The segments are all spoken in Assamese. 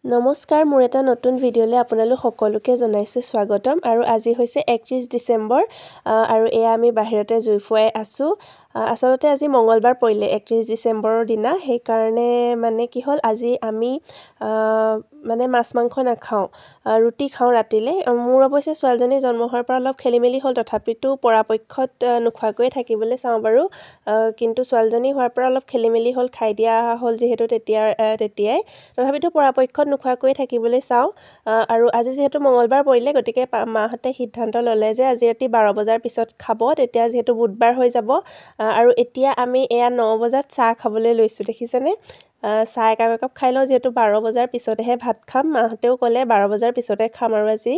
নমস্কাৰ মোৰ এটা নতুন ভিডিঅ'লৈ আপোনালোক সকলোকে জনাইছোঁ স্বাগতম আৰু আজি হৈছে 31 ডিচেম্বৰ আৰু এয়া আমি বাহিৰতে জুই ফুৱাই আছোঁ আসলতে আজি মঙ্গলবাৰ পৰিলে 31 ডিচেম্বৰৰ দিনা সেই কাৰণে মানে কি হ'ল আজি আমি মানে মাছ মাংস নাখাওঁ ৰুটি খাওঁ ৰাতিলে মোৰ অৱশ্যে ছোৱালীজনী জন্ম হোৱাৰ পৰা অলপ খেলিমেলি হ'ল তথাপিতো পৰাপক্ষত নোখোৱাকৈ থাকিবলৈ চাওঁ বাৰু কিন্তু ছোৱালীজনী হোৱাৰ পৰা অলপ খেলিমেলি হ'ল খাই দিয়া হ'ল যিহেতু তেতিয়াই তথাপিতো পৰাপক্ষত নোখোৱাকৈ থাকিবলৈ চাওঁ আৰু আজি যিহেতু মঙ্গলবাৰ পৰিলে গতিকে মাহঁতে সিদ্ধান্ত ল'লে যে আজি ৰাতি 12 বজাৰ পিছত খাব তেতিয়া যিহেতু বুধবাৰ হৈ যাব আৰু এতিয়া আমি এয়া 9 বজাত চাহ খাবলৈ লৈছোঁ দেখিছেনে চাহ একাপ খাই লওঁ যিহেতু 12 বজাৰ পিছতহে ভাত খাম মাহঁতেও ক'লে 12 বজাৰ পিছতে খাম আৰু আজি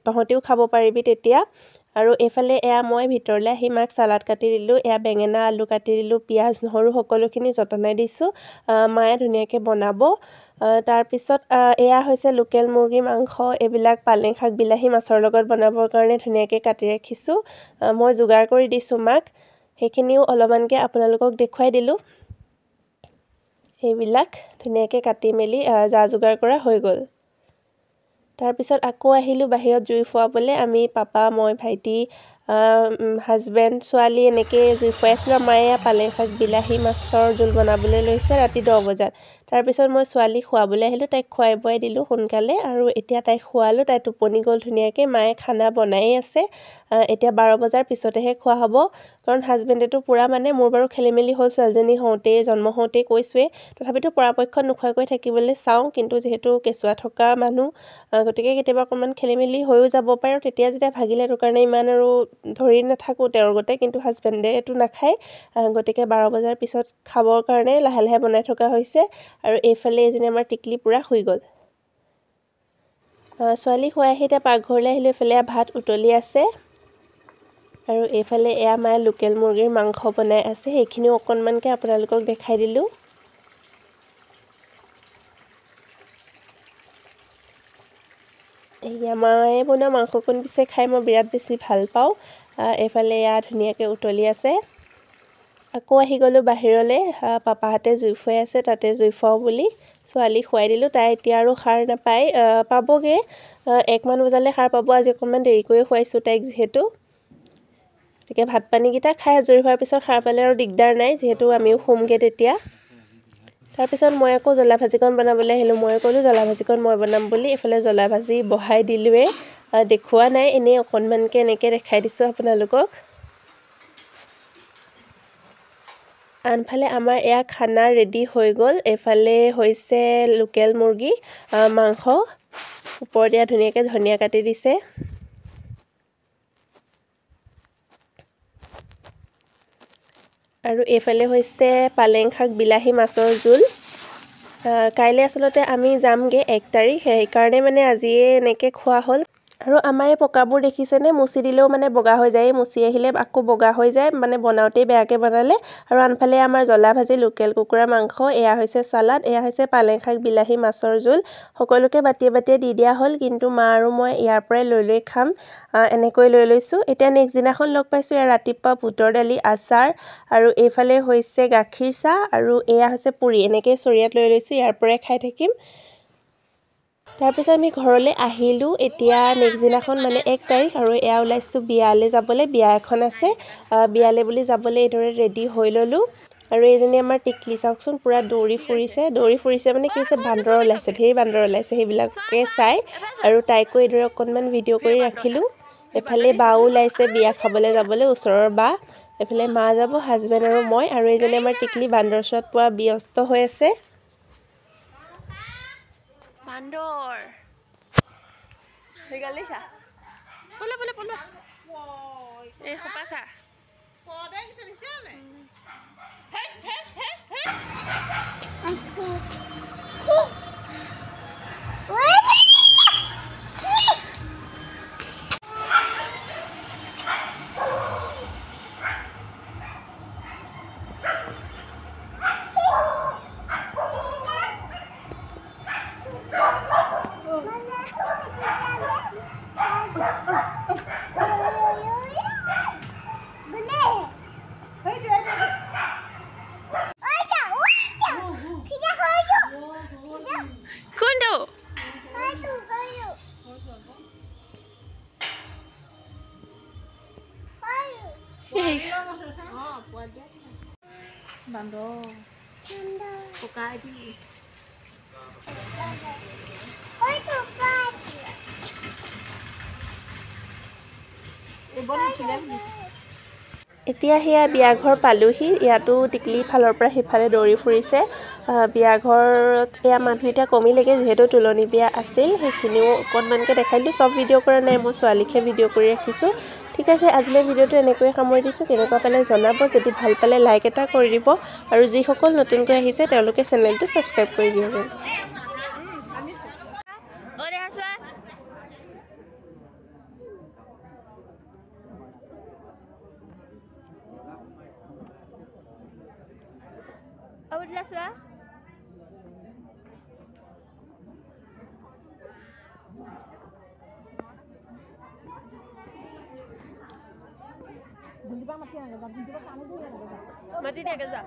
তহঁতেও খাব পাৰিবি তেতিয়া আৰু এফালে এয়া মই ভিতৰলৈ আহি মাক সালাড কাটি দিলোঁ এয়া বেঙেনা আলু কাটি দিলোঁ পিঁয়াজ নহৰু সকলোখিনি যতনাই দিছোঁ মায়ে ধুনীয়াকৈ বনাব তাৰপিছত এয়া হৈছে লোকেল মুৰ্গী মাংস এইবিলাক পালেং শাক বিলাহী মাছৰ লগত বনাবৰ কাৰণে ধুনীয়াকৈ কাটি ৰাখিছোঁ মই যোগাৰ কৰি দিছোঁ মাক সেইখিনিও অলপমানকৈ আপোনালোকক দেখুৱাই দিলোঁ এইবিলাক ধুনীয়াকৈ কাটি মেলি যা যোগাৰ কৰা হৈ গ'ল তাৰপিছত আকৌ আহিলোঁ বাহিৰত জুই ফুৱাবলৈ আমি পাপা মই ভাইটি হাজবেণ্ড ছোৱালী এনেকৈ জুই ফুৱাই আছিলোঁ মায়ে পালেং শাক বিলাহী মাছৰ জোল বনাবলৈ লৈছে ৰাতি 10 বজাত তাৰপিছত মই ছোৱালীক খুৱাবলৈ আহিলোঁ তাইক খুৱাই বুৱাই দিলোঁ সোনকালে আৰু এতিয়া তাইক খুৱালোঁ তাই টোপনি গ'ল ধুনীয়াকৈ মায়ে খানা বনাই আছে এতিয়া 12 বজাৰ পিছতেহে খোৱা হ'ব কাৰণ হাজবেণ্ডেতো পূৰা মানে মোৰ বাৰু খেলিমেলি হ'ল ছোৱালীজনী হওঁতেই জন্ম হওঁতেই কৈছোঁৱেই তথাপিতো পৰাপক্ষত নোখোৱাকৈ থাকিবলৈ চাওঁ কিন্তু যিহেতু কেঁচুৱা থকা মানুহ গতিকে কেতিয়াবা অকণমান খেলিমেলি হৈও যাব পাৰে আৰু তেতিয়া যেতিয়া ভাগিলে সেইটো কাৰণে ইমান আৰু ধৰি নাথাকোঁ তেওঁৰ গতে কিন্তু হাজবেণ্ডেটো নাখায় গতিকে 12 বজাৰ পিছত খাবৰ কাৰণে লাহে লাহে বনাই থকা হৈছে আৰু এইফালে এজনী আমাৰ টিকলি পূৰা শুই গ'ল ছোৱালী শুৱাই আহি এতিয়া পাকঘৰলৈ আহিলোঁ এইফালে ভাত উতলি আছে আৰু এইফালে এয়া মায়ে লোকেল মুৰ্গীৰ মাংস বনাই আছে সেইখিনিও অকণমানকৈ আপোনালোকক দেখাই দিলোঁ এয়া মায়ে বনোৱা মাংসকণ পিছে খাই মই বিৰাট বেছি ভাল পাওঁ এইফালে এয়া ধুনীয়াকৈ উতলি আছে আকৌ আহি গ'লোঁ বাহিৰলৈ পাপাহঁতে জুই ফুৱাই আছে তাতে জুই ফুৱাওঁ বুলি ছোৱালীক খুৱাই দিলোঁ তাই এতিয়া আৰু সাৰ নাপায় পাবগৈ 1 মান বজালৈ সাৰ পাব আজি অকণমান দেৰিকৈয়ে খুৱাইছোঁ তাইক যিহেতু গতিকে ভাত পানীকেইটা খাই আজৰি হোৱাৰ পিছত সাৰ পালে আৰু দিগদাৰ নাই যিহেতু আমিও শুমগৈ তেতিয়া তাৰপিছত মই আকৌ জ্বলা ভাজিকণ বনাবলৈ আহিলোঁ মই ক'লোঁ জ্বলা ভাজিকণ মই বনাম বুলি এইফালে জ্বলা ভাজি বহাই দিলোঁৱে দেখুওৱা নাই এনেই অকণমানকৈ এনেকৈ দেখাই দিছোঁ আপোনালোকক আনফালে আমাৰ এয়া খানা ৰেডি হৈ গ'ল এইফালে হৈছে লোকেল মুৰ্গী মাংস ওপৰত দিয়া ধুনীয়াকৈ ধনিয়া কাটি দিছে আৰু এইফালে হৈছে পালেং শাক বিলাহী মাছৰ জোল কাইলৈ আচলতে আমি যামগৈ 1 তাৰিখ সেইকাৰণে মানে আজিয়ে এনেকৈ খোৱা হ'ল আৰু আমাৰ এই পকাবোৰ দেখিছেনে মুচি দিলেও মানে বগা হৈ যায় মুচি আহিলে আকৌ বগা হৈ যায় মানে বনাওঁতেই বেয়াকৈ বনালে আৰু আনফালে আমাৰ জ্বলা ভাজি লোকেল কুকুৰা মাংস এয়া হৈছে সালাড এয়া হৈছে পালেং শাক বিলাহী মাছৰ জোল সকলোকে বাটিয়ে বাটিয়ে দি দিয়া হ'ল কিন্তু মা আৰু মই ইয়াৰ পৰাই লৈ খাম এনেকৈ লৈ লৈছোঁ এতিয়া নেক্সট দিনাখন লগ পাইছোঁ এয়া ৰাতিপুৱা বুটৰ দালি আচাৰ আৰু এইফালে হৈছে গাখীৰ চাহ আৰু এয়া হৈছে পুৰি এনেকৈ চৰিয়াত লৈ লৈছোঁ ইয়াৰ পৰাই খাই থাকিম তাৰপিছত আমি ঘৰলৈ আহিলোঁ এতিয়া নেক্সট দিনাখন মানে 1 তাৰিখ আৰু এয়া ওলাইছোঁ বিয়ালৈ যাবলৈ বিয়া এখন আছে বিয়ালৈ বুলি যাবলৈ এইদৰে ৰেডি হৈ ল'লোঁ আৰু এইজনী আমাৰ টিকলি চাওকচোন পূৰা দৌৰি ফুৰিছে মানে কি হৈছে বান্দৰ ওলাইছে ঢেৰ বান্দৰ ওলাইছে সেইবিলাকে চাই আৰু তাইকো এইদৰে অকণমান ভিডিঅ' কৰি ৰাখিলোঁ এফালে বাও ওলাইছে বিয়া খাবলৈ যাবলৈ ওচৰৰ বা এফালে মা যাব হাজবেণ্ড আৰু মই আৰু এইজনী আমাৰ টিকলি বান্দৰ চোৱাত পোৱা ব্যস্ত হৈ আছে বান্দৰ হেগালিছা পলে এই খপাছা পদে কিছু দিছে নে হে আচ্ছা কোনটো এতিয়া সেয়া বিয়াঘৰ পালোহি ইয়াতো টিকলি ফালৰ পৰা সিফালে দৌৰি ফুৰিছে বিয়াঘৰত এয়া মানুহ এতিয়া কমিলেগৈ যিহেতু তুলনি বিয়া আছিল সেইখিনিও অকণমানকৈ দেখাই দিলোঁ চব ভিডিঅ' কৰা নাই মই ছোৱালীকহে ভিডিঅ' কৰি ৰাখিছোঁ ঠিক আছে আজিলৈ ভিডিঅ'টো এনেকৈয়ে সামৰি দিছোঁ কেনেকুৱা পালে জনাব যদি ভাল পালে লাইক এটা কৰি দিব আৰু যিসকল নতুনকৈ আহিছে তেওঁলোকে চেনেলটো ছাবস্ক্ৰাইব কৰি দিব মাতি দিয়াকে যা